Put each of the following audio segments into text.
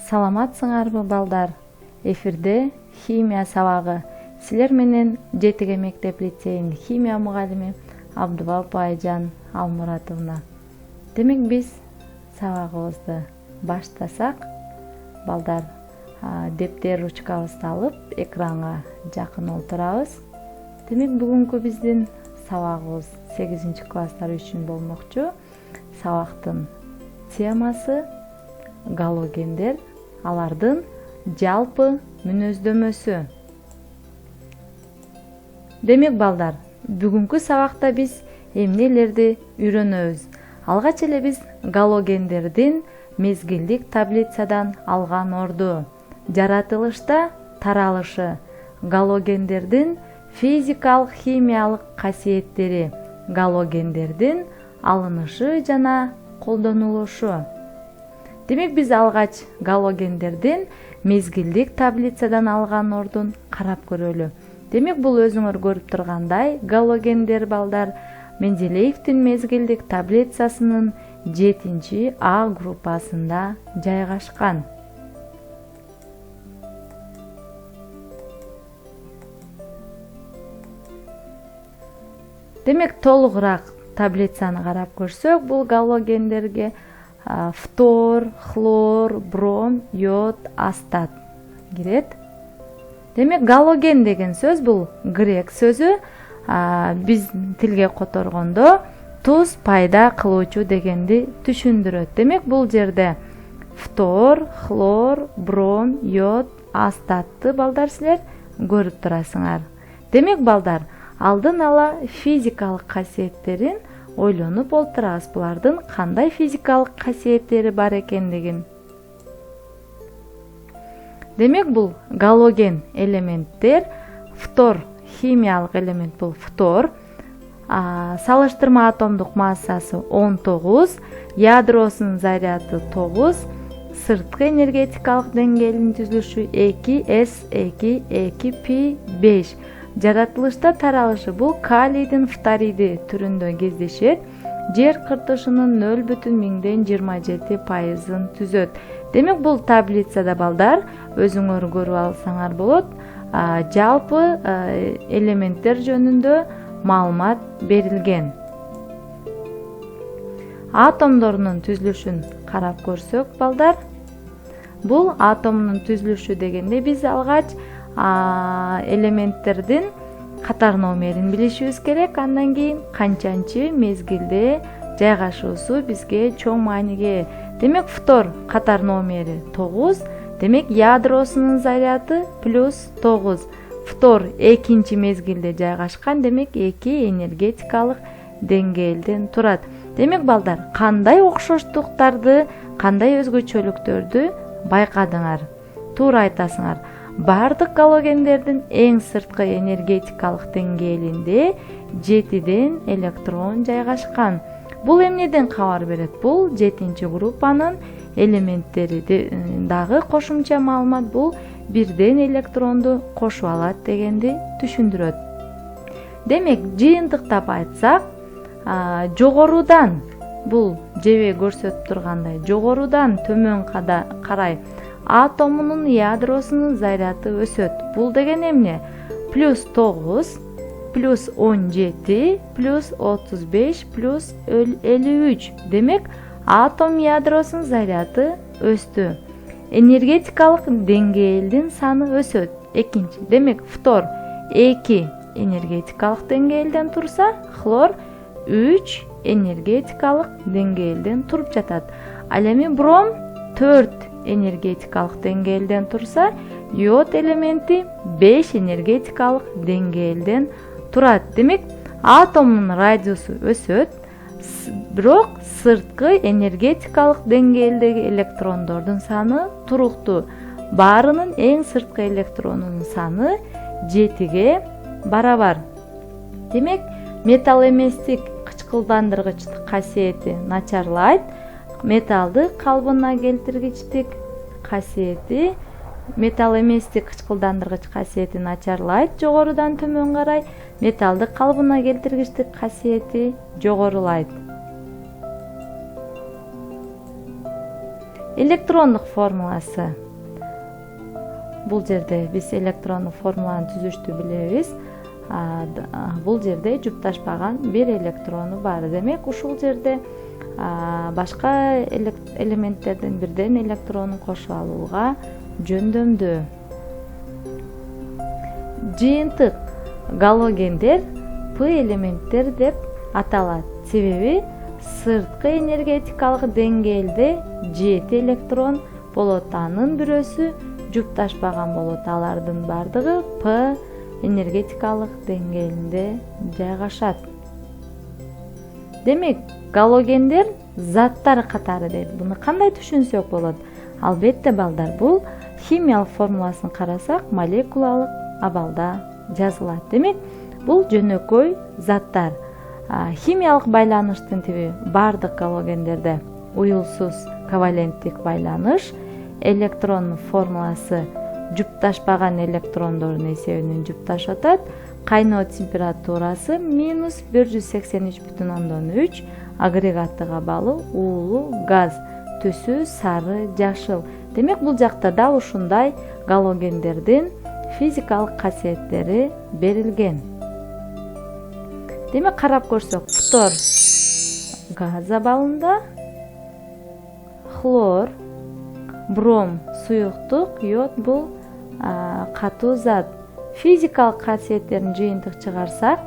Саламатсыңарбы балдар? Эфирде химия сабагы. Силер менен 7 мектеп лицейинин химия мугалими Абдубап Айжан Алмуратовна. Демек биз сабагыбызды баштасак, балдар, дептер ручкабызды алып экранга жакын отурабыз. Демек бүгүнкү биздин сабагыбыз 8 класстар үчүн болмокчу. Сабактын темасы галогендер, алардын жалпы мүнөздөмөсү. Демек балдар, бүгүнкү сабакта биз эмнелерди үйрөнөбүз? Алгач эле биз галогендердин мезгилдик таблицадан алган орду, жаратылышта таралышы, галогендердин физикалык химиялык касиеттери, галогендердин алынышы жана колдонулушу. Демек биз алгач галогендердин мезгилдик таблицадан алган ордун карап көрөлү. Демек бул өзүңөр көрүп тургандай галогендер балдар Менделеевдин мезгилдик таблицасынын 7-А группасында жайгашкан. Демек толугураак таблицаны карап көрсөк, бул галогендерге фтор, хлор, бром, йод, астат кирет. Демек галоген деген сөз бул грек сөзү, биз тилге которгондо туз пайда кылуучу дегенди түшүндүрөт. Демек бул жерде фтор, хлор, бром, йод, астатты балдар силер көрүп турасыңар. Демек балдар, алдын ала физикалык касиеттерин ойлонуп олтурабыз, булардын кандай физикалык касиеттери бар экендигин. Демек бул галоген элементтер, фтор химиялык элемент бул фтор, салыштырма атомдук массасы 19, ядросунун заряды 9, сырткы энергетикалык деңгээлинин түзүлүшү 2s2 жаратылышта таралышы бул калийдин фториди түрүндө кездешет. Жер кыртышынын 0,27% түзөт. Демек бул таблицада балдар өзүңөр көрүп алсаңар болот. Жалпы элементтер жөнүндө маалымат берилген. Атомдордун түзүлүшүн карап көрсөк балдар, бул атомдун түзүлүшү дегенде биз алгач элементтердин катар номерин билишибиз керек. Андан кийин канчанчы мезгилде жайгашуусу бизге чоң мааниге. Демек фтор катар номери 9, демек ядросунун заряды +9. Фтор экинчи мезгилде жайгашкан, демек 2 энергетикалык деңгээлден турат. Демек балдар, кандай окшоштуктарды, кандай өзгөчөлүктөрдү байкадыңар? Туура айтасыңар. Бардык галогендердин эң сырткы энергетикалык деңгээлинде 7 электрон жайгашкан. Бул эмнеден кабар берет? Бул 7-группанын элементтери дагы кошумча маалымат, бул 1 электронду кошуп алат дегенди түшүндүрөт. Демек, жыйынтыктап айтсак, жогорудан, бул жебе көрсөтүп тургандай, жогорудан төмөн карай атомунун ядросунун заряды өсөт. Бул деген эмне? +9, +17, +35, +53. Демек, атом ядросунун заряды өстү. Энергетикалык деңгээлдин саны өсөт. Экинчи. Демек, фтор 2 энергетикалык деңгээлден турса, хлор 3 энергетикалык деңгээлден туруп жатат. Ал эми бром 4 энергетикалык деңгээлден турса, йод элементи 5 энергетикалык деңгээлден турат. Демек, атомдун радиусу өсөт, бирок сырткы энергетикалык деңгээлдеги электрондордун саны туруктуу. Баарынын эң сырткы электронунун саны 7-ге барабар. Демек, металл эместик кычкылдандыргычтык касиети начарлайт. Металлды калыбына келтиргичтик касиети, металл эместик кычкылдандыргыч касиети начарлайт, жогорудан төмөн карай. Металлды калыбына келтиргичтик касиети жогорулайт. электрондук формуласы. Бул жерде биз электрондук формуланын түзүштү билебиз. Бул жерде жупташпаган бир электрону бар. Демек ушул жерде башка элементтердин бирден электронун кошуп алууга жөндөмдүү. Жыйынтык галогендер П элементтер деп аталат. Себеби сырткы энергетикалык деңгээлде 7 электрон болот. Анын бирөөсү жупташпаган болот. Алардын бардыгы П энергетикалык деңгээлинде жайгашат. Демек, галогендер заттар катары дейт. Буну кандай түшүнсөк болот? Албетте балдар, бул химиялык формуласын карасак, молекулалык абалда жазылат. Демек, бул жөнөкөй заттар. Химиялык байланыштын тиби бардык галогендерде уюлсуз коваленттик байланыш, электрон формуласы жупташпаган электрондордун эсебинен жупташып атат. Кайноо температурасы минус 183,3, агрегаттык абалы уулуу газ, түсү сары жашыл. Демек бул жакта да ушундай галогендердин физикалык касиеттери берилген. Демек карап көрсөк, фтор газ абалында, хлор, бром суюктук, йод бул катуу зат. Физикалык касиеттерин жыйынтык чыгарсак,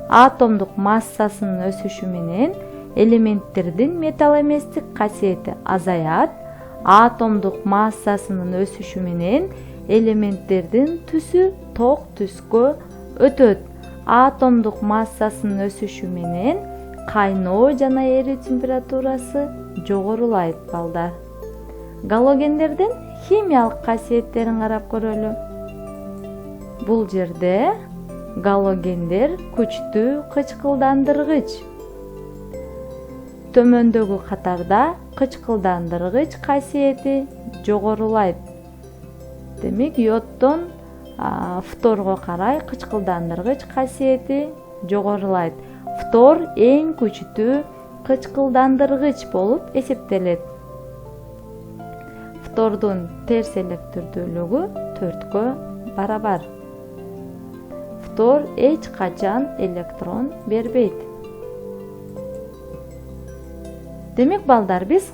атомдук массасынын өсүшү менен элементтердин металл эместик касиети азаят. Атомдук массасынын өсүшү менен элементтердин түсү ток түскө өтөт. Атомдук массасынын өсүшү менен кайноо жана эрүү температурасы жогорулайт балдар. Галогендердин химиялык касиеттерин карап көрөлү. Бул жерде галогендер күчтүү кычкылдандыргыч. Төмөндөгү катарда кычкылдандыргыч касиети жогорулайт. Демек, йоддон фторго карай кычкылдандыргыч касиети жогорулайт. Фтор эң күчтүү кычкылдандыргыч болуп эсептелет. Фтордун терс электирдүүлүгү 4-кө барабар. Фтор эч качан электрон бербейт. Демек балдар, биз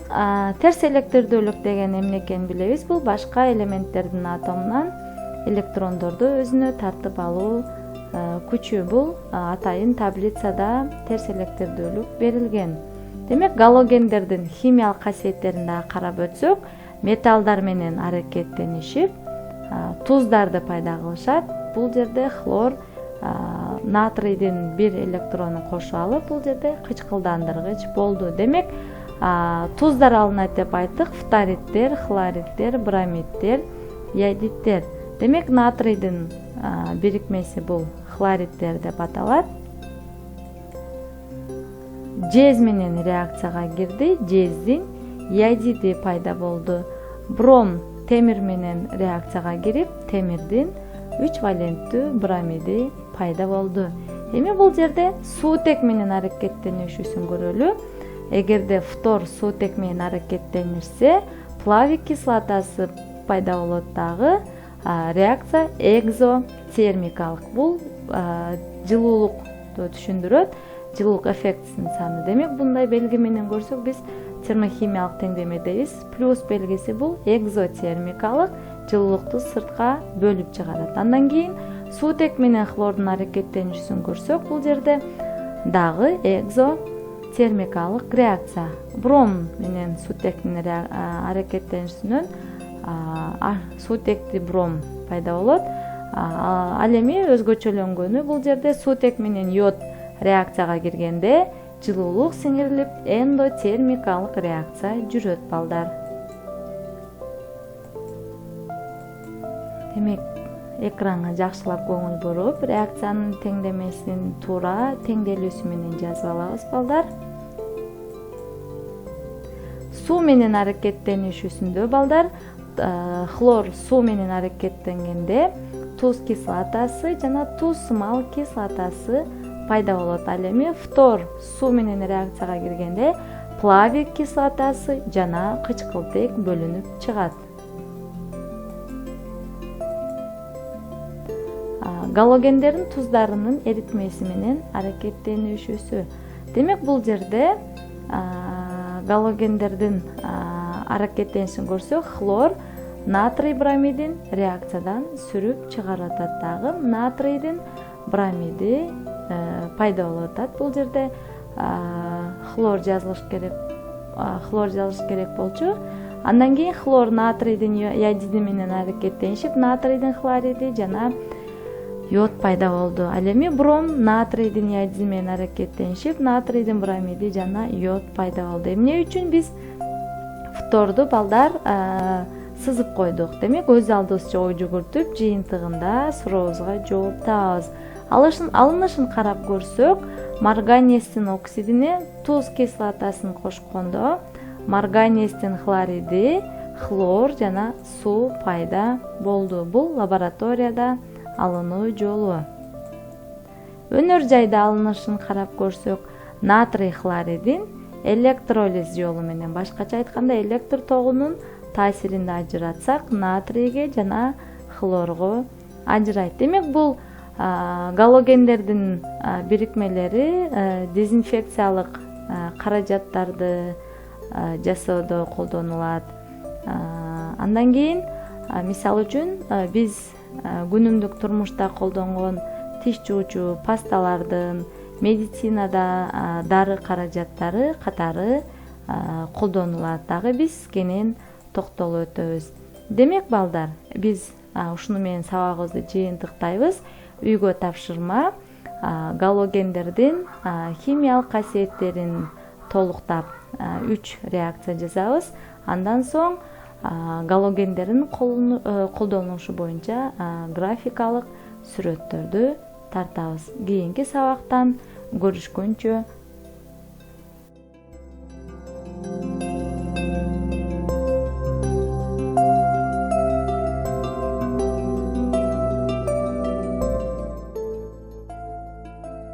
терс электирдүүлүк деген эмне экенин билебиз. Бул башка элементтердин атомунан электрондорду өзүнө тартып алуу күчү. Бул атайын таблицада терс электирдүүлүк берилген. Демек, галогендердин химиялык касиеттерин да карап өтсөк, металлдар менен аракеттенишип, туздарды пайда кылышат. Бул жерде хлор натрийдин бир электронун кошуп алып, бул жерде кычкылдандыргыч болду. Демек, туздар алынат деп айттык: фторидтер, хлоридтер, бромидтер, йодидтер. Демек, натрийдин бирикмеси бул хлоридтер деп аталат. Жез менен реакцияга кирди, жездин йодиди пайда болду. Бром темир менен реакцияга кирип, темирдин 3 валенттүү бромиди пайда болду. Эми бул жерде суутек менен аракеттенишүүсүн көрөлү. Эгерде фтор суутек менен аракеттенирсе, плавик кислотасы пайда болот дагы. Реакция экзотермикалык. Бул жылуулукту түшүндүрөт, жылуулук эффектисинин саны. Демек, мындай белги менен көрсөк, биз термохимиялык теңдемедебиз. Плюс белгиси бул экзотермикалык, жылуулукту сыртка бөлүп чыгарат. Андан кийин суутек менен хлордун аракеттенишүүсүн көрсөк, бул жерде дагы экзотермикалык реакция. Бром менен суутектин аракеттенишүүсүнөн суутекти бром пайда болот. Ал эми өзгөчөлөнгөнү, бул жерде суутек менен йод реакцияга киргенде жылуулук сиңирилип, эндотермикалык реакция жүрөт балдар. Демек, экранга жакшылап көңүл буруп, реакциянын теңдемесин туура теңделүүсү менен жазып алабыз балдар. Суу менен аракеттенишүүсүндө балдар, хлор суу менен аракеттенгенде туз кислотасы жана туз сымал кислотасы пайда болот. Ал эми фтор суу менен реакцияга киргенде плавик кислотасы жана кычкылтек бөлүнүп чыгат. Галогендердин туздарынын эритмеси менен аракеттенишүүсү. Демек бул жерде галогендердин аракеттенишин көрсөк, хлор натрий бромидин реакциядан сүрүп чыгарып атат. Дагы натрийдин бромиди пайда болуп атат. Бул жерде хлор жазылыш керек болчу. Андан кийин хлор натрийдин йодиди менен аракеттенишип, натрийдин хлориди жана йод пайда болду. Ал эми бром натрийдин йодиди менен аракеттенишип, натрийдин бромиди жана йод пайда болду. Эмне үчүн биз фторду балдар сызып койдук? Демек өз алдыбызча ой жүгүртүп, жыйынтыгында сурообузга жооп табабыз. Алынышын карап көрсөк, марганецтин оксидине туз кислотасын кошкондо марганецтин хлориди, хлор жана суу пайда болду. Бул лабораторияда алынуу жолу. Өнөр жайда алынышын карап көрсөк, натрий хлоридин электролиз жолу менен, башкача айтканда электр тогунун таасиринде ажыратсак, натрийге жана хлорго ажырайт. Демек бул галогендердин бирикмелери дезинфекциялык каражаттарды жасоодо колдонулат. Андан кийин мисалы үчүн биз күнүмдүк турмушта колдонгон тиш жуучу пасталардын, медицинада дары каражаттары катары колдонулат. Дагы биз кенен токтолуп өтөбүз. Демек балдар, биз ушуну менен сабагыбызды жыйынтыктайбыз. Үйгө тапшырма галогендердин химиялык касиеттерин толуктап 3 реакция жасабыз. Андан соң галогендердин колдонулушу боюнча графикалык сүрөттөрдү тартабыз. Кийинки сабактан көрүшкөнчө